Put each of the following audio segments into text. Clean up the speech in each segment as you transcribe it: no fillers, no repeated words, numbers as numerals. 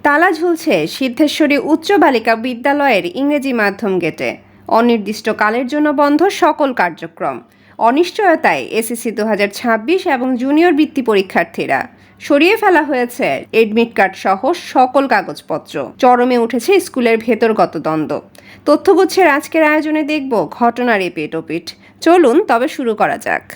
তালা ঝুলছে সিদ্ধেশ্বরী উচ্চ বালিকা বিদ্যালয়ের ইংরেজি মাধ্যম গেটে। অনির্দিষ্টকালের জন্য বন্ধ সকল কার্যক্রম। অনিশ্চয়তায় এসএসসি 2026 এবং জুনিয়র বৃত্তি পরীক্ষার্থীরা। সরিয়ে ফেলা হয়েছে এডমিট কার্ড সহ সকল কাগজপত্র। চরমে উঠেছে স্কুলের ভেতরগত দ্বন্দ্ব। তথ্যগুচ্ছের আজকের আয়োজনে দেখব ঘটনার এপিঠ ওপিঠ। চলুন তবে শুরু করা যাক।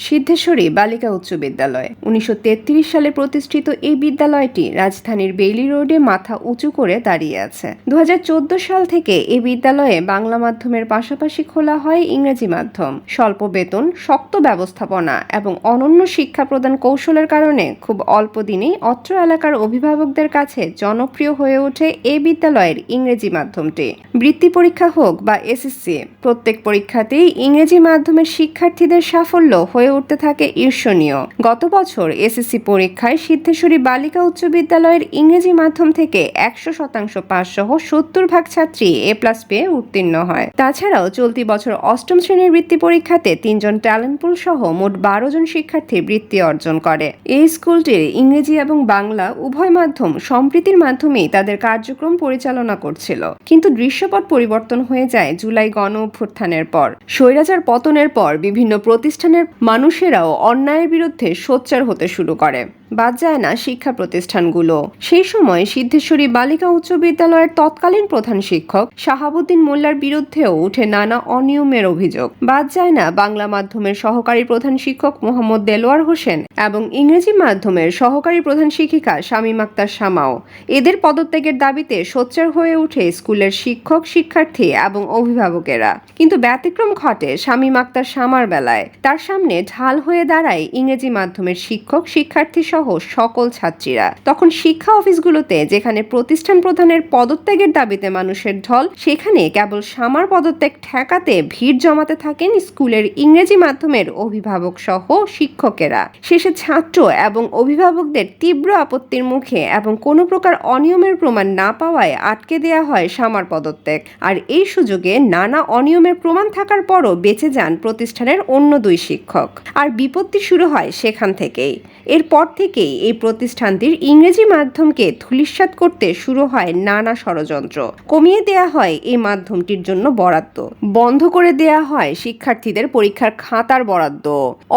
সিদ্ধেশ্বরী বালিকা উচ্চ বিদ্যালয় 1933 সালে প্রতিষ্ঠিত এই বিদ্যালয়টি রাজধানীর বেইলি রোডে মাথা উঁচু করে দাঁড়িয়ে আছে। 2014 সাল থেকে এই বিদ্যালয়ে বাংলা মাধ্যমের পাশাপাশি খোলা হয় ইংরেজি মাধ্যম। স্বল্প বেতন, শক্ত ব্যবস্থাপনা এবং অনন্য শিক্ষা প্রদান কৌশলের কারণে খুব অল্প দিনেই অত্র এলাকার অভিভাবকদের কাছে জনপ্রিয় হয়ে ওঠে এই বিদ্যালয়ের ইংরেজি মাধ্যমটি। বৃত্তি পরীক্ষা হোক বা এসএসসি, প্রত্যেক পরীক্ষাতেই ইংরেজি মাধ্যমের শিক্ষার্থীদের সাফল্য হয়ে উঠতে থাকে ঈর্ষণীয়। গত বছর এসএসসি পরীক্ষায় সিদ্ধেশ্বরী বালিকা উচ্চ বিদ্যালয়ের ইংরেজি মাধ্যম থেকে 100% পাস সহ 70% ছাত্রী A+ পেয়ে উত্তীর্ণ হয়। তাছাড়াও চলতি বছর 8ম শ্রেণীর বৃত্তি পরীক্ষাতে 3 জন ট্যালেন্ট পুল সহ মোট 12 জন শিক্ষার্থী বৃত্তি অর্জন করে। এই স্কুলটির ইংরেজি এবং বাংলা উভয় মাধ্যম সম্প্রীতির মাধ্যমেই তাদের কার্যক্রম পরিচালনা করছিল। কিন্তু দৃশ্যপট পরিবর্তন হয়ে যায় জুলাই গণ অভ্যুত্থানের পর। স্বৈরাচার পতনের পর বিভিন্ন প্রতিষ্ঠানের মানুষেরাও অন্যায়ের বিরুদ্ধে সোচ্চার হতে শুরু করে। বাদ যায় না শিক্ষা প্রতিষ্ঠানগুলো। সেই সময় সিদ্ধেশ্বরী বালিকা উচ্চ বিদ্যালয়ের তৎকালীন প্রধান শিক্ষক শাহাবুদ্দিন মোল্লার বিরুদ্ধেও উঠে নানা অনিয়মের অভিযোগ। বাদ যায় না বাংলা মাধ্যমের সহকারী প্রধান শিক্ষক মোহাম্মদ দেলোয়ার হোসেন এবং ইংরেজি মাধ্যমের সহকারী প্রধান শিক্ষিকা শামীম আক্তার শামাও। এদের পদত্যাগের দাবিতে সোচ্চার হয়ে ওঠে স্কুলের শিক্ষক, শিক্ষার্থী এবং অভিভাবকেরা। কিন্তু ব্যতিক্রম ঘটে শামীম আক্তার শামার বেলায়। তার সামনে ঢাল হয়ে দাঁড়ায় ইংরেজি মাধ্যমের শিক্ষক, শিক্ষার্থী সহ সকল ছাত্রীরা। তখন শিক্ষা অফিসগুলোতে যেখানে প্রতিষ্ঠান প্রধানের পদত্যাগের দাবিতে মানুষের ঢল, সেখানে কেবল শামার পদত্যাগ ঠেকাতে ভিড় জমাতে থাকেন স্কুলের ইংরেজি মাধ্যমের অভিভাবক সহ শিক্ষকেরা। শেষে ছাত্র এবং অভিভাবকদের তীব্র আপত্তির মুখে এবং কোনো প্রকার অনিয়মের প্রমাণ না পাওয়ায় আটকে দেয়া হয় শামার পদত্যাগ। আর এই সুযোগে নানা অনিয়মের প্রমাণ থাকার পরও বেঁচে যান প্রতিষ্ঠানের অন্য 2 শিক্ষক। আর বিপত্তি শুরু হয় সেখান থেকেই। এরপর থেকেই এই প্রতিষ্ঠানটির ইংরেজি মাধ্যমকে ধূলিসাৎ করতে শুরু হয় নানা ষড়যন্ত্র। কমিয়ে দেয়া হয় এই মাধ্যমটির জন্য বরাদ্দ, বন্ধ করে দেয়া হয় শিক্ষার্থীদের পরীক্ষার খাতার বরাদ্দ,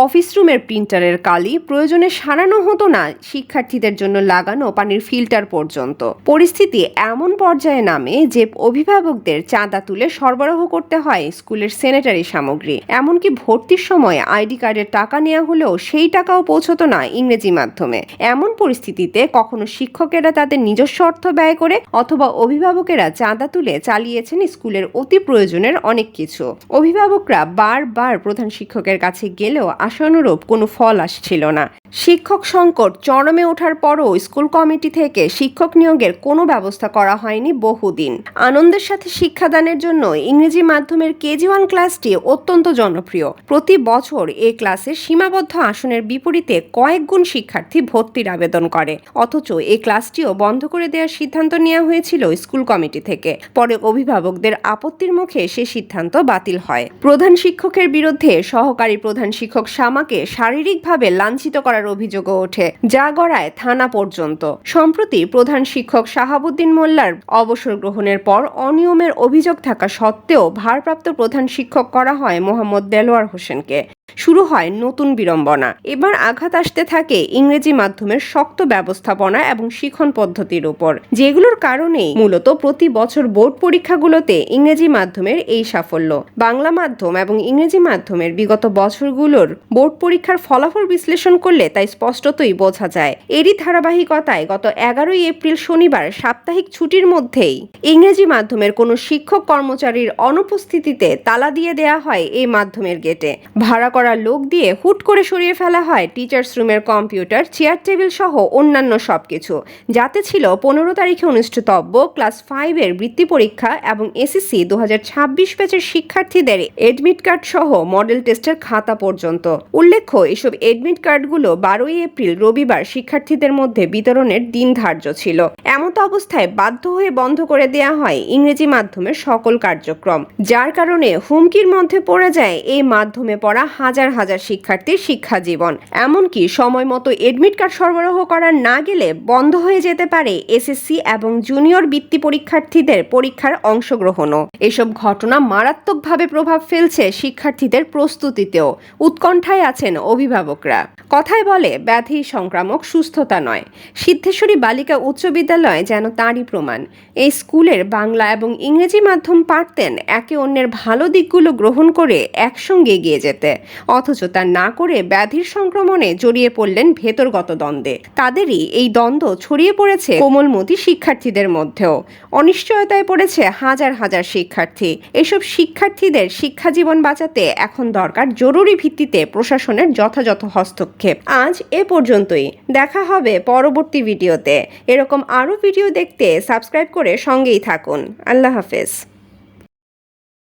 অফিস রুমের প্রিন্টারের কালি প্রয়োজনে সারানো হতো না শিক্ষার্থীদের জন্য লাগানো পানির ফিল্টার পর্যন্ত। পরিস্থিতি এমন পর্যায়ে নামে যে অভিভাবকদের চাঁদা তুলে সরবরাহ করতে হয় স্কুলের স্যানিটারি সামগ্রী। এমনকি ভর্তির সময় আইডি কার্ডের টাকা নেওয়া হলেও সেই টাকাও পৌঁছতো না ইংরেজি মাধ্যমে। এমন পরিস্থিতিতে কখনো শিক্ষকেরা তাদের নিজস্ব অর্থ ব্যয় করে অথবা অভিভাবকেরা চাঁদা তুলে চালিয়েছেন স্কুলের অতি প্রয়োজনের অনেক কিছু। অভিভাবকরা বারবার প্রধান শিক্ষকের কাছে গেলেও আশানুরূপ কোনো ফল আসছিল না। শিক্ষক সংকট চরমে ওঠার পরও স্কুল কমিটি থেকে শিক্ষক নিয়োগের কোনো ব্যবস্থা করা হয়নি বহুদিন। আনন্দের সাথে শিক্ষাদানের জন্য ইংরেজি মাধ্যমের কেজি 1 ক্লাসটি অত্যন্ত জনপ্রিয়। প্রতি বছর এই ক্লাসের সীমাবদ্ধ আসনের বিপরীতে কয়েক গুণ শিক্ষার্থী ভর্তির আবেদন করে। অথচ এই ক্লাসটিও বন্ধ করে দেওয়ার সিদ্ধান্ত নেওয়া হয়েছিল স্কুল কমিটি থেকে। পরে অভিভাবকদের আপত্তির মুখে সে সিদ্ধান্ত বাতিল হয়। প্রধান শিক্ষকের বিরুদ্ধে সহকারী প্রধান শিক্ষক শামাকে শারীরিকভাবে লাঞ্ছিত করার অভিযোগও ওঠে, যা গড়ায় থানা পর্যন্ত। সম্প্রতি প্রধান শিক্ষক শাহাবুদ্দিন মোল্লার অবসর গ্রহণের পর অনিয়মের অভিযোগ থাকা সত্ত্বেও ভারপ্রাপ্ত প্রধান শিক্ষক করা হয় মোহাম্মদ দেলোয়ার হোসেনকে। শুরু হয় নতুন বিড়ম্বনা। এবার আঘাত আসতে থাকে ইংরেজি মাধ্যমের শক্ত ব্যবস্থাপনা এবং শিক্ষণ পদ্ধতির উপর, যেগুলোর কারণেই মূলত প্রতি বছর বোর্ড পরীক্ষাগুলোতে ইংরেজি মাধ্যমের এই সাফল্য। বাংলা মাধ্যম এবং ইংরেজি মাধ্যমের বিগত বছরগুলোর বোর্ড পরীক্ষার ফলাফল বিশ্লেষণ করলে তাই স্পষ্টতই বোঝা যায়। এরই ধারাবাহিকতায় গত 11 এপ্রিল শনিবার সাপ্তাহিক ছুটির মধ্যেই ইংরেজি মাধ্যমের কোনো শিক্ষক কর্মচারীর অনুপস্থিতিতে তালা দিয়ে দেয়া হয় এই মাধ্যমের গেটে। ভাড়া করা লোক দিয়ে হুট করে সরিয়ে ফেলা হয় টিচার্স রুমের কম্পিউটার, চেয়ার টেবিল সহ অন্যান্য সবকিছু। যাতে ছিল 15 তারিখে অনুষ্ঠিতব্য ক্লাস 5 এর বৃত্তি পরীক্ষা এবং এসএসসি 2026 ব্যাচের শিক্ষার্থীদের এডমিট কার্ড সহ মডেল টেস্টের খাতা পর্যন্ত। উল্লেখ্য, এসব এডমিট কার্ডগুলো 12 এপ্রিল রবিবার শিক্ষার্থীদের মধ্যে বিতরণের দিন ধার্য ছিল। এমত অবস্থায় বাধ্য হয়ে বন্ধ করে দেয়া হয় ইংরেজি মাধ্যমের সকল কার্যক্রম, যার কারণে হুমকির মধ্যে পড়ে যায় এই মাধ্যমে পড়া হাজার হাজার শিক্ষার্থীর শিক্ষা জীবন। এমনকি সময় মতো এডমিট কার্ড সরবরাহ করা না গেলে বন্ধ হয়ে যেতে পারে এসএসসি এবং জুনিয়র বৃত্তি পরীক্ষার্থীদের পরীক্ষার অংশগ্রহণও। এসব ঘটনা মারাত্মকভাবে প্রভাব ফেলছে শিক্ষার্থীদের প্রস্তুতিতেও। উৎকণ্ঠায় আছেন অভিভাবকরা। কথায় বলে ব্যাধি সংক্রামক, সুস্থতা নয়। সিদ্ধেশ্বরী বালিকা উচ্চ বিদ্যালয় যেন তারই প্রমাণ। এই স্কুলের বাংলা এবং ইংরেজি মাধ্যম পারতেন একে অন্যের ভালো দিকগুলো গ্রহণ করে একসঙ্গে এগিয়ে যেতে, অথচ তা না করে ব্যাধির সংক্রমণে জড়িয়ে পড়লেন ভেতরগত দ্বন্দ্বে। তাদেরই এই দ্বন্দ্ব ছড়িয়ে পড়েছে কোমলমতি শিক্ষার্থীদের মধ্যেও। অনিশ্চয়তায় পড়েছে হাজার হাজার শিক্ষার্থী। এসব শিক্ষার্থীদের শিক্ষাজীবন বাঁচাতে এখন দরকার জরুরি ভিত্তিতে প্রশাসনের যথাযথ হস্তক্ষেপ। আজ এ পর্যন্তই। দেখা হবে পরবর্তী ভিডিওতে। এরকম আরও ভিডিও দেখতে সাবস্ক্রাইব করে সঙ্গেই থাকুন। আল্লাহ হাফেজ।